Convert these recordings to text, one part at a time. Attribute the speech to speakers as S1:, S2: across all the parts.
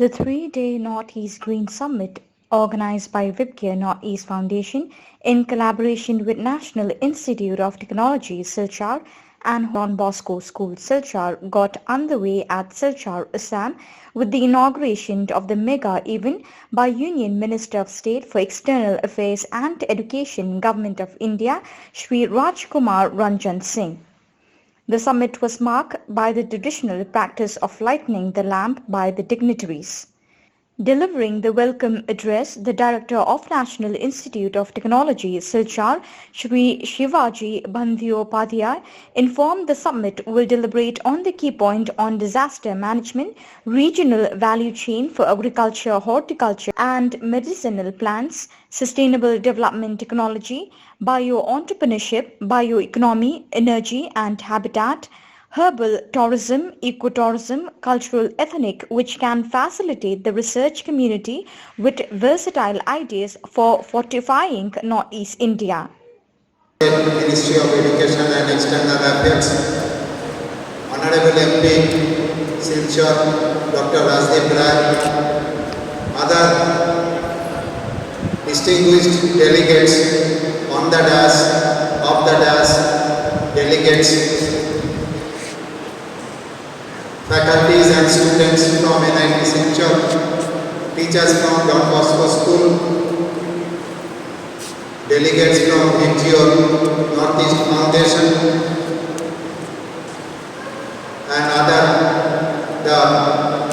S1: The three-day Northeast Green Summit, organized by Vibgare Northeast Foundation in collaboration with National Institute of Technology, Silchar, and Don Bosco School, Silchar, got underway at Silchar Assam with the inauguration of the mega event by Union Minister of State for External Affairs and Education, Government of India, Shri Rajkumar Ranjan Singh. The summit was marked by the traditional practice of lighting the lamp by the dignitaries. Delivering the welcome address, the Director of National Institute of Technology, Silchar, Shri Shivaji Bandyopadhyay, informed the summit will deliberate on the key point on disaster management, regional value chain for agriculture, horticulture and medicinal plants, sustainable development technology, bio-entrepreneurship, bioeconomy, energy and habitat, herbal tourism, ecotourism, cultural ethnic, which can facilitate the research community with versatile ideas for fortifying Northeast India.
S2: Ministry of Education and External Affairs, Honorable MP Silchar, Dr. Rajdeep Rai, other distinguished delegates on the dais, off the dais, delegates, faculties and students from NIT Silchar, teachers from Don Bosco School, delegates from NGO Northeast Foundation, and the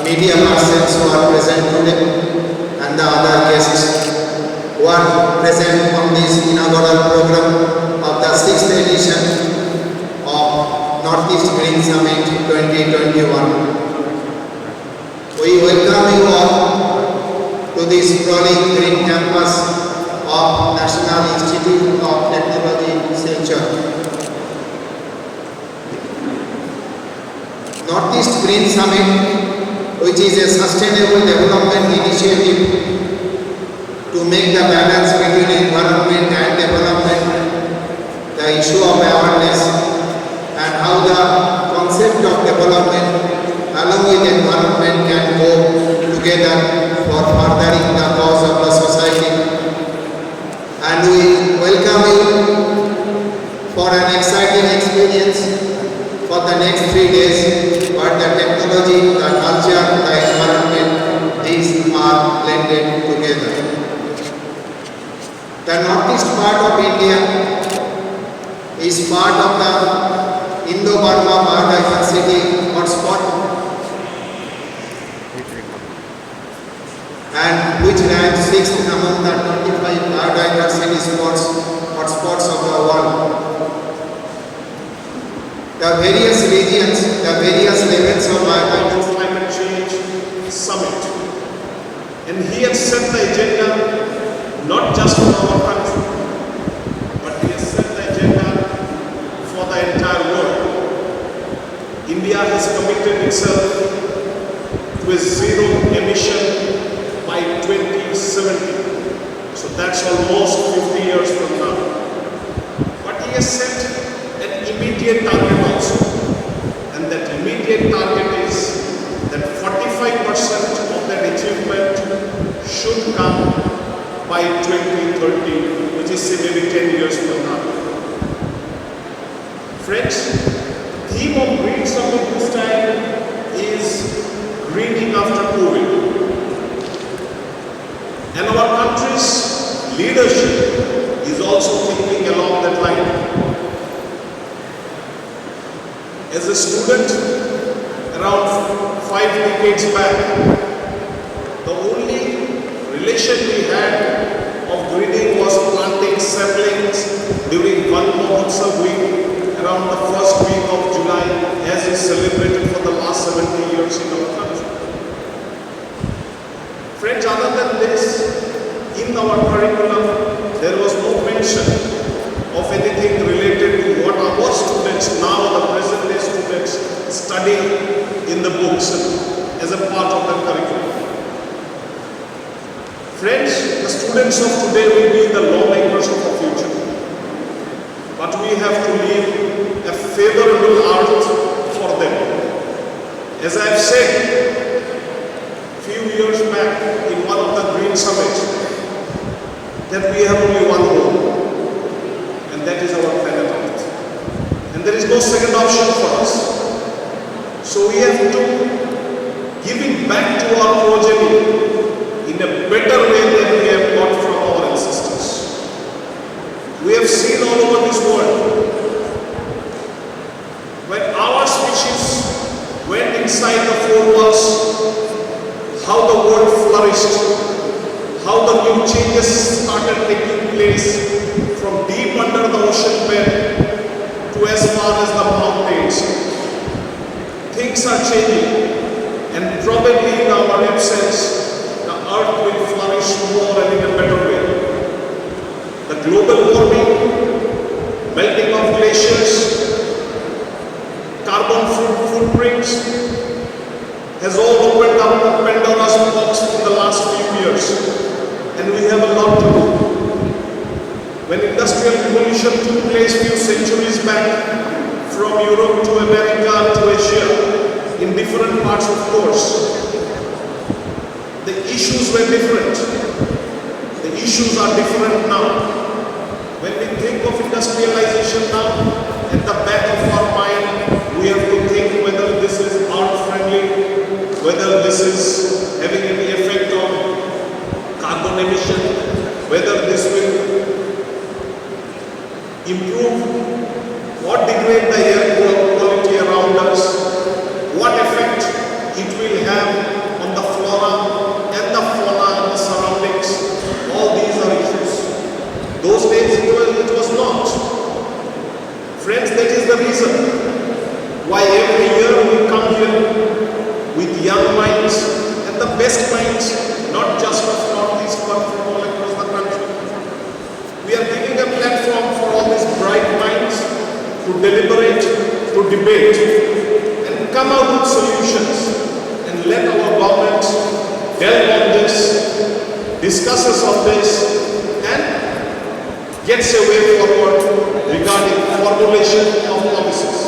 S2: media persons who are present today, and the other guests who are present on this inaugural program of the 6th edition of Northeast Green Summit 2021. We welcome you all to this sprawling green campus of National Institute of Technology, Silchar. Northeast Green Summit, which is a sustainable development initiative to make the balance between environment and development, the issue of awareness, and how the concept of development along with environment can go together for furthering the cause of the society. And we welcome you for an exciting experience for the next 3 days, where the technology, the culture, the environment, these are blended together. The northeast part of India is part of the Indo-Burma biodiversity hotspot, and which ranks 6th among the 25 biodiversity hotspots of the world. The various regions, the various levels of biodiversity.
S3: Climate Change Summit, and he has set the agenda not just for our country, but he has set the agenda for the entire world. India has committed itself to a zero emission by 2070. So that's almost 50 years from now. But he has set an immediate target also. And that immediate target is that 45% of that achievement should come by 2030, which is say maybe 10 years from now. Friends, the theme of Green Summit this time is greening after COVID. And our country's leadership is also thinking along that line. As a student, around 5 decades back, the only relation we had of greening was planting saplings during one Mahotsav week around the first week of July, as is celebrated for the last 70 years in our country. Friends, other than this, in our curriculum, there was no mention of anything related to what our students, now the present day students, study in the books as a part of the curriculum. Friends, the students of today will be the lawmakers of the future. But we have to leave a favorable earth for them. As I have said, few years years back in one of the Green Summits that we have only one home, and that is our planet Earth. And there is no second option for us. So we have to give it back to our progeny in a better way than we have got from our ancestors. We have seen all over this world, when our species went inside the four walls, how the world flourished, how the new changes started taking place from deep under the ocean bed to as far as the mountains. Things are changing, and probably in our absence, the earth will flourish more and in a better way. The global warming, melting of glaciers, carbon footprints has all opened up the Pandora's box in the last few years, and we have a lot to do. When industrial revolution took place few centuries back, from Europe to America to Asia, in different parts of course, the issues were different. The issues are different now. When we think of industrialization now, at the back of our mind, we have to think whether this is earth-friendly, whether this is having any effect on carbon emission, whether this will improve or degrade the air quality around us, what effect it will have on the flora and the fauna and the surroundings. All these are issues. Those days it was not. Friends, that is the reason why every year we come here with young minds and the best minds, not just of Northeast but from all across the country. We are giving a platform for all these bright minds to deliberate, to debate, and come out with solutions, and let our government delve on this, discusses on this, and gets a way forward regarding formulation of policies.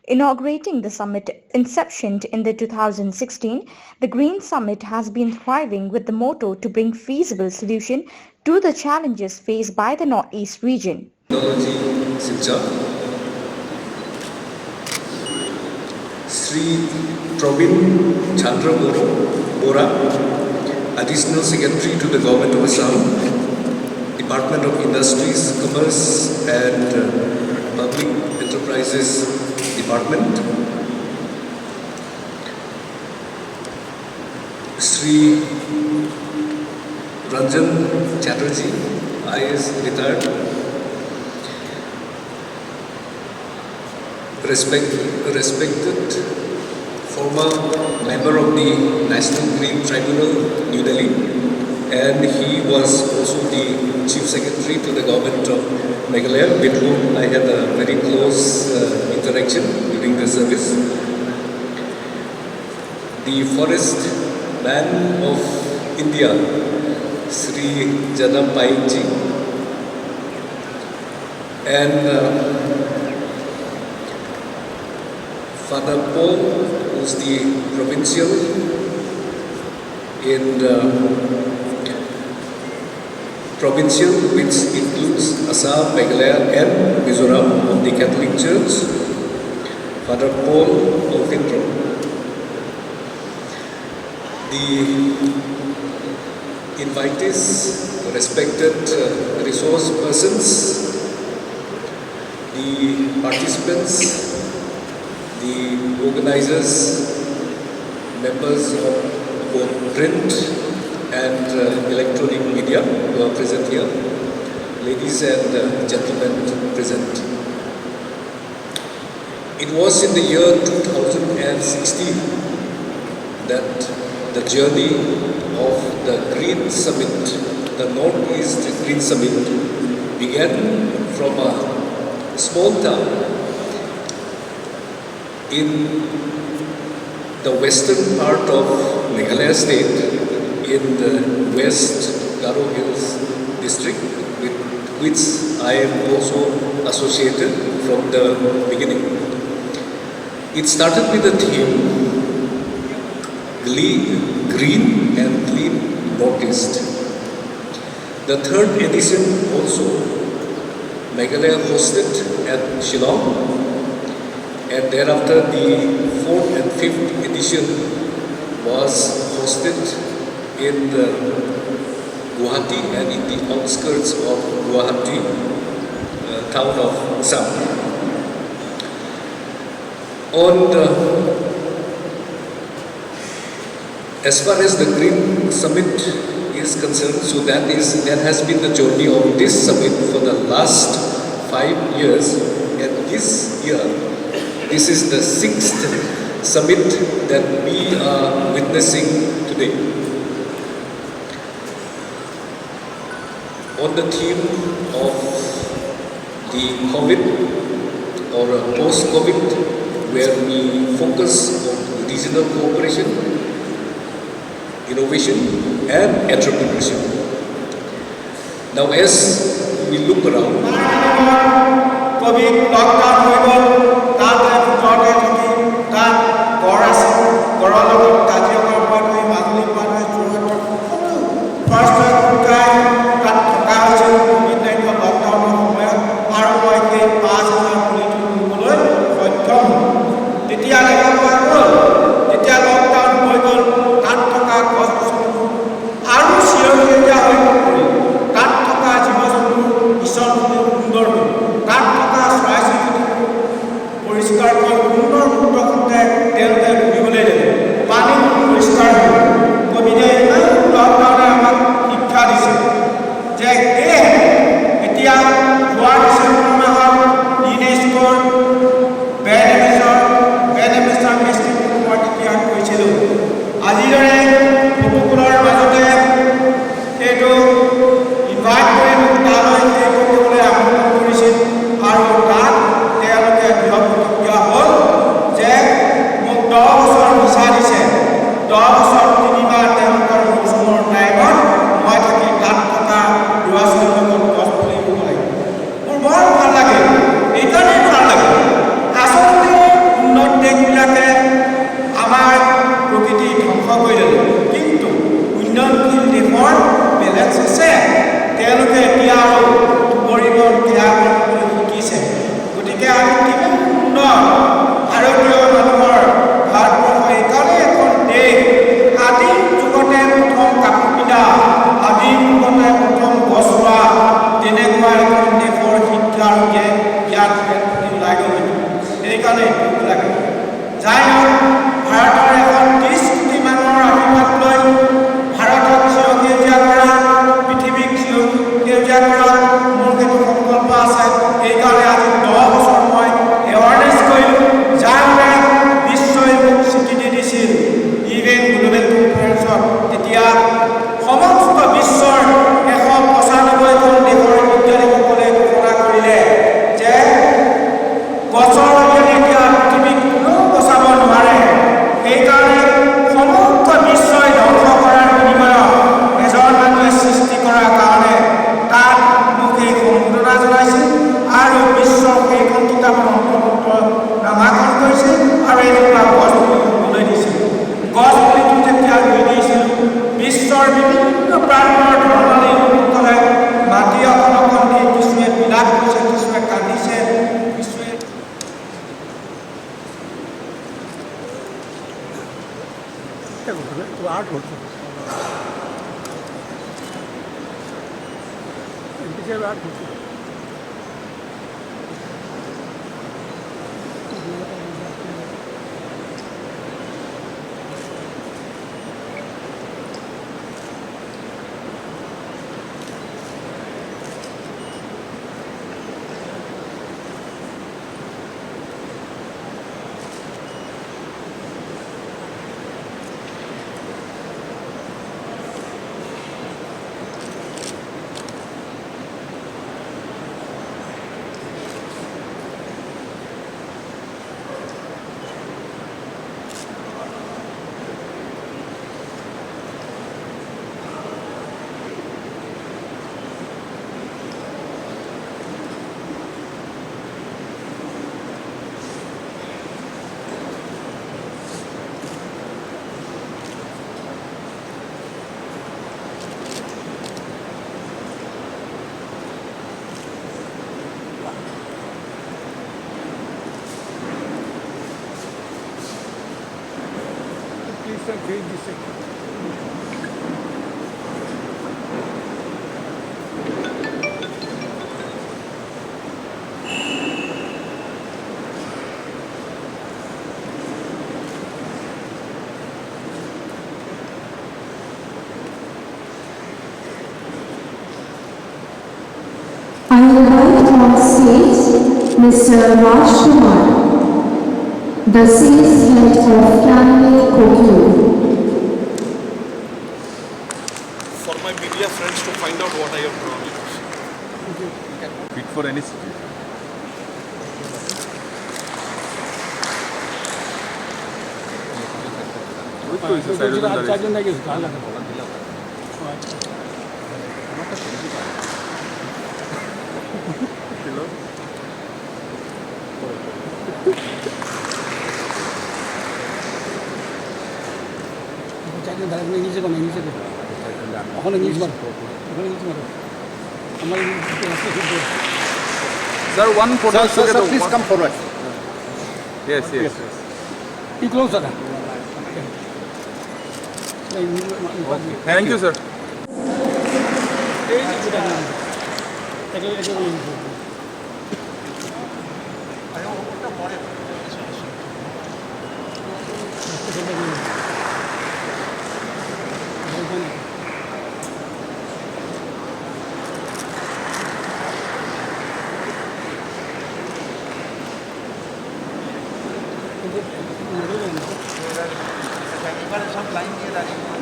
S1: Inaugurating the summit inception in the 2016, the Green Summit has been thriving with the motto to bring feasible solution to the challenges faced by the Northeast region.
S4: Technology Silchar, Sri Probin Chandra Bora, Additional Secretary to the Government of Assam, Department of Industries, Commerce and Public Enterprises Department, Sri Ranjan Chatterjee, IAS retired, respected former member of the National Green Tribunal, New Delhi, and he was also the Chief Secretary to the Government of Meghalaya, with whom I had a very close interaction during the service. The Forest Man of India, Sri Jana Pai Ji, and Father Paul, who's the provincial in provincial, which includes Assam, Meghalaya and Mizoram of the Catholic Church, Father Paul Olfindro. The invitees, respected resource persons, the participants, the organizers, members of both print and electronic media who are present here, ladies and gentlemen present. It was in the year 2016 that the journey of the Green Summit, the Northeast Green Summit, began from a small town in the western part of Meghalaya state, in the West Garo Hills district, with which I am also associated from the beginning. It started with the theme Green and Clean Northeast. The third edition also Meghalaya hosted at Shillong, and thereafter the fourth and fifth edition was hosted in Guwahati and in the outskirts of Guwahati, town of Assam. As far as the Green Summit is concerned, so that has been the journey of this summit for the last 5 years, and this year, this is the 6th summit that we are witnessing today. On the theme of the COVID or post-COVID, where we focus on regional cooperation, innovation and entrepreneurship. Now as we look around,
S5: COVID lockdown হৈ গ'ল তাতে ভিতৰতে থাকি তাত ঘৰ আছে ঘৰৰ লগত কাজিৰঙাৰ পৰা ধৰি মাজুলীৰ পৰা ধৰি যোৰহাটৰ ফাৰ্ষ্ট গোটাই তাত থকা হৈছিল COVID-19 লকডাউনৰ সময়ত আৰু মই সেই 5,000 পুলিটো ৰুবলৈ সক্ষম তেতিয়া দেখা পোৱা গ'ল যেতিয়া লকডাউন হৈ গ'ল তাত থকা গছ গছনিবোৰ আৰু চিৰসেউজীয়া হৈ পৰিল তাত থকা জীৱ জন্তু ঈশ্বৰ সুন্দৰ হ'ল তাত থকা চৰাই চিৰিকটি পৰিষ্কাৰ কৰি সুন্দৰ মুক্তমতে তেওঁলোকে ঘূৰিবলৈ দিলে পানী পৰিষ্কাৰ হ'ল কভিডে লকডাউনে আমাক শিক্ষা দিছে যে এতিয়া যোৱা ডিচেম্বৰ মাহত ইউনেস্কোৰ বেনেফিচাৰ মেষ্ট্ৰিক মই তেতিয়া কৈছিলোঁ আজিৰ দৰে উপকূলৰ মাজতে সেইটো ইনভাইট কৰি তালৈ সেই কৰিবলৈ আমন্ত্ৰণ কৰিছিল আৰু তাত তেওঁলোকে দৃঢ় প্ৰতিজ্ঞা হ'ল যে মোক 10 বছৰ ভিছা দিছে 10 বছৰ 3 মাহ তেওঁলোকৰ মৌচুমৰ টাইমত মই থাকি তাত থকা ল'ৰা ছোৱালীৰ লগত গছ পুলি ৰুব লাগিব মোৰ বৰ ভাল লাগে এইকাৰণেই ভাল লাগে আচলতে উন্নত দেশবিলাকে আমাৰ প্ৰকৃতি ধ্বংস কৰি দিলে কিন্তু উন্নয়নশীল দেশৰ বেলেঞ্চ আছে তেওঁলোকে এতিয়া আৰু পৰিৱৰ্তন ত্যাগ কৰিবলৈ শিকিছে গতিকে আমি কিমান উন্নত ভাৰতীয় মানুহৰ ভাৰতবৰ্ষ এইকাৰণে এখন দেশ আদিম যুগতে প্ৰথম কাপোৰ পিন্ধা আদিম যুগতে প্ৰথম গছ ৰোৱা তেনেকুৱা এখন দেশৰ শিক্ষাৰ জ্ঞান ওলাই গ'ল সেইকাৰণে দুখ লাগে যাই হওক ভাৰতৰ এখন 30 কোটি মানুহৰ আশীৰ্বাদ লৈ ভাৰতক চিৰসেউজীয়া কৰা পৃথিৱীক চিৰসেউজীয়া কৰা মোৰ সেইটো সংকল্প আছে সেইকাৰণে আজি 10 বছৰ মই এৱাৰনেছ কৰিলোঁ যাৰ বাবে বিশ্বই মোক স্বীকৃতি দিছিল ইভেন গ্ল'বেল কনফাৰেন্সত তেতিয়া সমস্ত বিশ্বৰ 195খন দেশৰ বিজ্ঞানীসকলে ঘোষণা কৰিলে যে গছৰ অবিহনে এতিয়া পৃথিৱীক কোনেও বচাব নোৱাৰে সেইকাৰণে সমগ্ৰ বিশ্বই ধ্বংস কৰাৰ বিনিময়ত এজন মানুহে সৃষ্টি কৰাৰ কাৰণে তাত মোক এই সম্বোধনা জনাইছিল আৰু বিশ্বৰ সেইখন কিতাপৰ অন্তৰ্ভুক্ত নামাকৰণ কৰিছিল আৰু এনেকুৱা গছ পুলি ৰুবলৈ দিছিল গছ পুলিটো যেতিয়া ৰুই দিছিল বিশ্বৰ বিভিন্ন প্ৰান্তৰ ধৰ্মাৱলী লোকসকলে মাটি অকণ দি কিছুৱে বিলাপ কৰিছে কিছুৱে কান্দিছে কিছুৱে
S6: I invite on stage Mr. Rajkumar, the sales head of Canley Kokyu.
S3: For my media friends to find out what I have drawn.
S7: Fit for any situation. Sir, one photo together. Please come forward. Yes.
S5: You close, sir.
S7: Okay. Thank you, sir.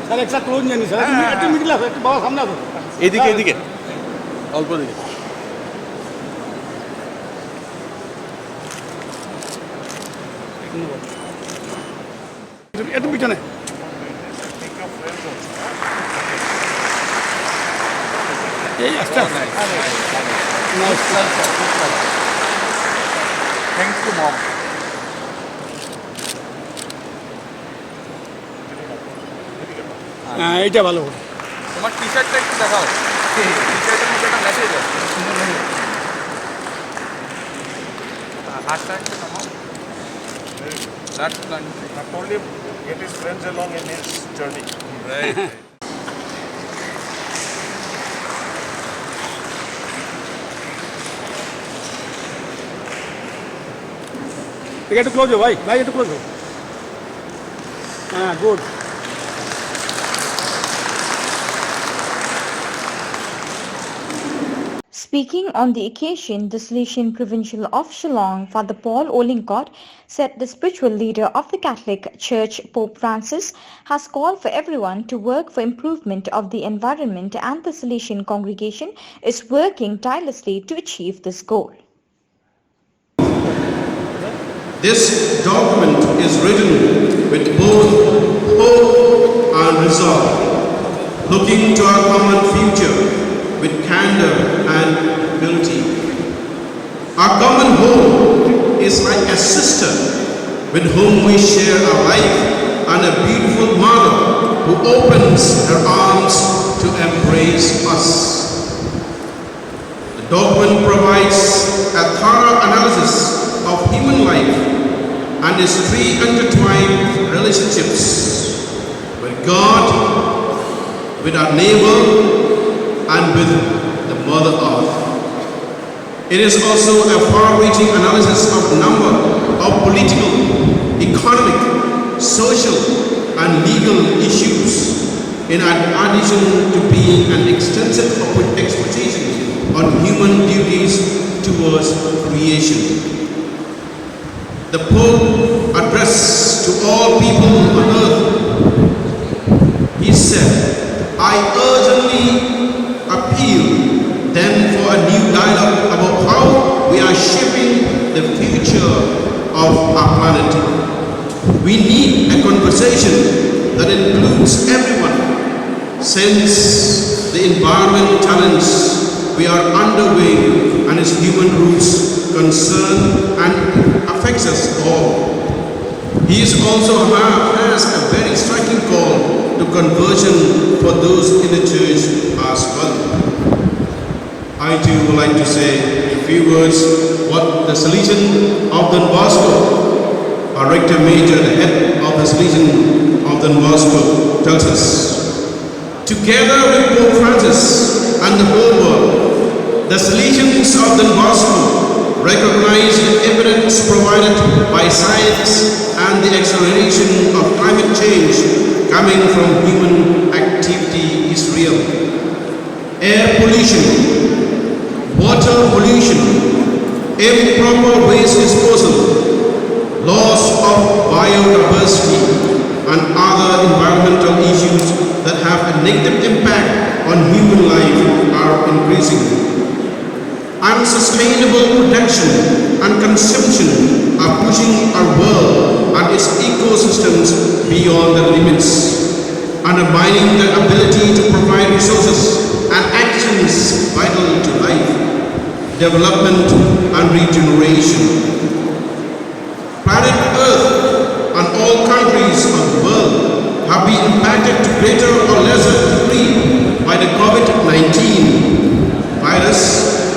S5: Sir একটা close জানি sir একটু middle আছে একটু বাবা সামনে আসো
S7: এদিকে অল্প দিকে
S5: একটু পিছনে এই আস্তে আস্তে
S7: থ্যাঙ্কস টু মম
S5: হ্যাঁ এইটা ভালো
S7: তোমার টি-শার্টটা একটু দেখাও টি-শার্টের মধ্যে একটা মেসেজ আছে হাতটা একটু নামাও That's plenty.
S3: I told him get his friends along in his journey.
S7: Right.
S5: একটু ক্লোজ হো ভাই একটু ক্লোজ হো হ্যাঁ good
S1: Speaking on the occasion, the Silchar Provincial of Shillong, Father Paul Olingkot, said the spiritual leader of the Catholic Church, Pope Francis, has called for everyone to work for improvement of the environment, and the Silchar congregation is working tirelessly to achieve this goal.
S8: This document is written with both hope and resolve, looking to our common future with candor and humility. Our common home is like a sister with whom we share our life, and a beautiful mother who opens her arms to embrace us. The document provides a thorough analysis of human life and its three intertwined relationships with God, with our neighbor, and with the Mother Earth. It is also a far-reaching analysis of a number of political, economic, social, and legal issues, in addition to being an extensive exposition on human duties towards creation. The Pope addressed to all people on earth, he said, I urgently appeal then for a new dialogue about how we are shaping the future of our planet. We need a conversation that includes everyone, since the environment challenge we are underway and its human roots concern and affects us all. He is also has a very striking call to conversion for those in the church as well. I too would like to say a few words what the Silchar of Don Bosco, our rector major, the head of the Silchar of Don Don Bosco tells us. Together with Pope Francis and the whole world, the Salesians of Don Bosco recognize the evidence provided by science and the acceleration of climate change coming from human activity is real. Air pollution, water pollution, improper waste disposal, loss of biodiversity, and other environmental issues that have a negative impact on human life are increasing. Unsustainable production and consumption are pushing our world and its ecosystems beyond their limits, undermining their ability to provide resources and actions vital to life, development and regeneration. Planet Earth and all countries of the world have been impacted to greater or lesser degree by the COVID-19 virus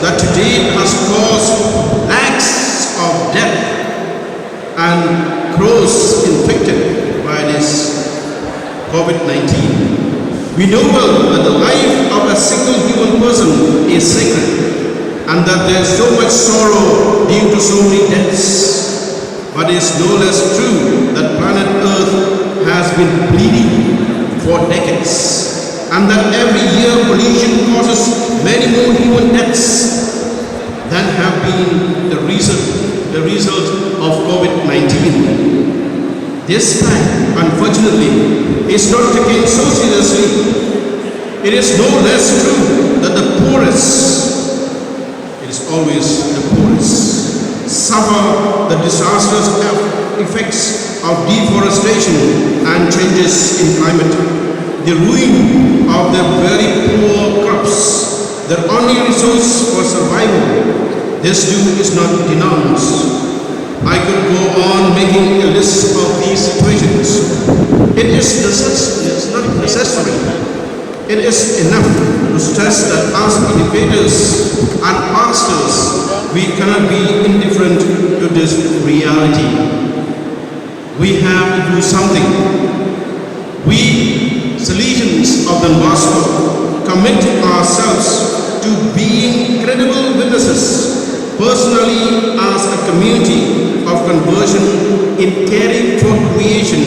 S8: that today has caused lakhs of death and crores infected by this COVID-19. We know well that the life of a single human person is sacred and that there is so much sorrow due to so many deaths. But it is no less true that planet Earth has been bleeding for decades and that every year pollution causes many more human deaths than have been the result of COVID-19. This fact, unfortunately, is not taken so seriously. It is no less true that the poorest, it is always the poorest, suffer the disastrous effects of deforestation and changes in climate, the ruin of their very poor crops, their only resource for survival. This too is not denounced. I could go on making a list of these situations. It is not necessary. It is enough to stress that as educators and pastors, we cannot be indifferent to this reality. We have to do something. We, Salesians of Don Bosco, commit ourselves to being credible witnesses, personally as a community of conversion in caring for creation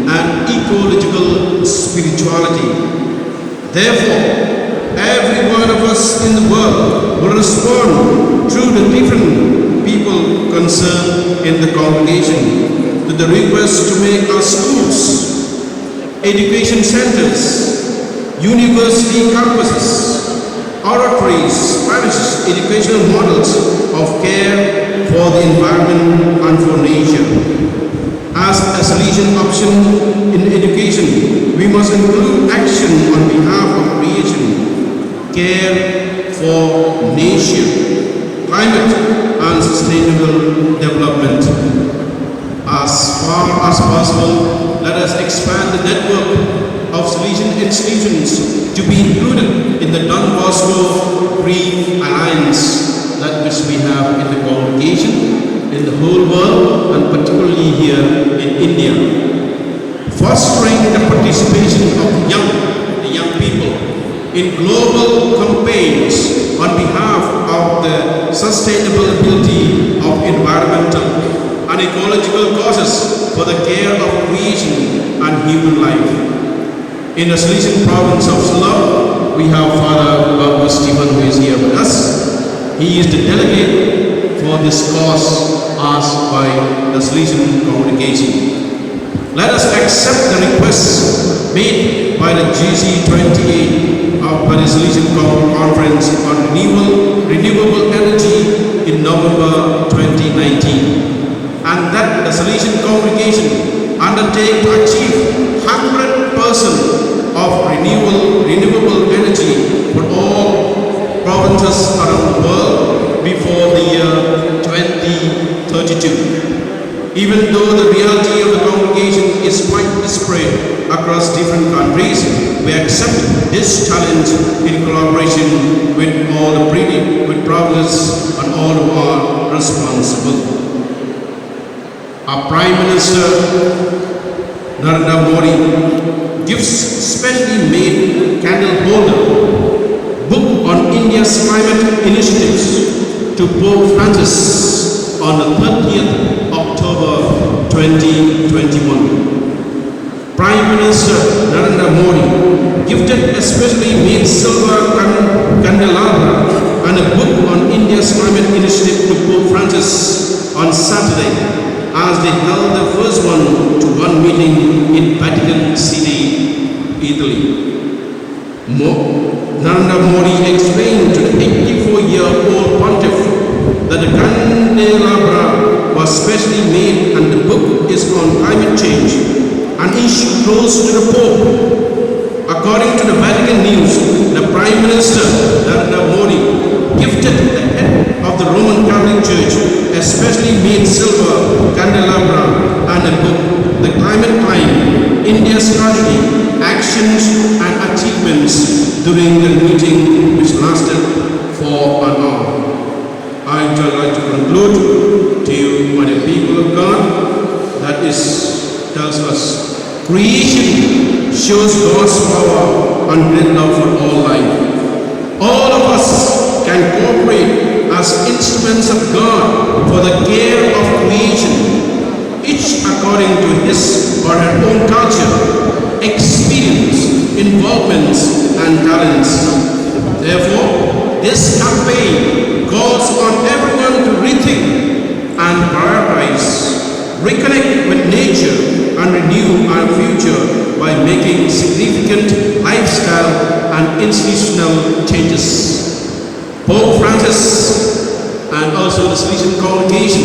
S8: and ecological spirituality. Therefore, every one of us in the world will respond through the different people concerned in the congregation to the request to make our schools, education centers, university campuses, oratories, parishes, educational models of care for the environment and for nature. As a Salesian option in education, we must include action on behalf of creation, care for nature, climate and sustainable development. As far as possible, let us expand the network of Salesian institutions to be included in the Don Bosco Green Alliance, that which we have in the congregation, in the whole world, and particularly here in India. Fostering the participation of the young people in global campaigns on behalf of the sustainability of environmental and ecological causes for the care of creation and human life. In the Silchar province of Shillong, we have Father Babu Stephen, who is here with us. He is the delegate for this cause asked by the Silchar congregation. Let us accept the request made by the GC28 by the Silchar Conference on renewable energy in November 2019, and that the Silchar congregation undertake to achieve 100% of renewable energy for all provinces around the world before the year 2032. Even though the reality of the congregation is quite disparate across different countries, we accept this challenge in collaboration with all the provinces and all who are responsible. Our Prime Minister Narendra Modi gives specially made candle holder book on India's climate initiatives to Pope Francis on the 30th October 2021. Prime Minister Narendra Modi gifted a specially made silver candelabra and a book on India's climate initiative to Pope Francis on Saturday as they held the first one-to-one meeting in Vatican City, Italy. Narendra Modi explained to the 84-year-old pontiff that the candelabra was specially made and the book is on climate change, an issue close to the Pope. According to the Vatican News, the Prime Minister, Narendra Modi, gifted the head of the Roman Catholic Church a specially made silver candelabra and a book, The Climate Climb, India's Strategy, Actions and Achievements, during the meeting which lasted for an hour. I would like to conclude to you, my dear people of God, that tells us creation shows God's power and great love for all life. All of us can cooperate as instruments of God for the care of creation, each according to his or her own culture, experience, involvements and talents. Therefore, this campaign calls on everyone to rethink and prioritize, reconnect with nature and renew our future by making significant lifestyle and institutional changes. Pope Francis and also the Silchar congregation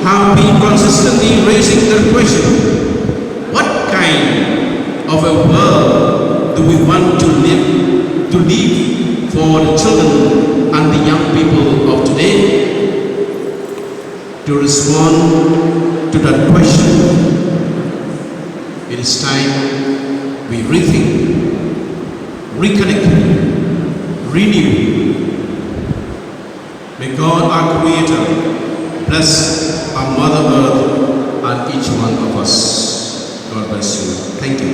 S8: have been consistently raising the question, what kind of a world do we want to live for the children and the young people of today? To respond to that question, it is time we rethink, reconnect, renew. May God, our Creator, bless our Mother Earth and each one of us. God bless you. Thank you.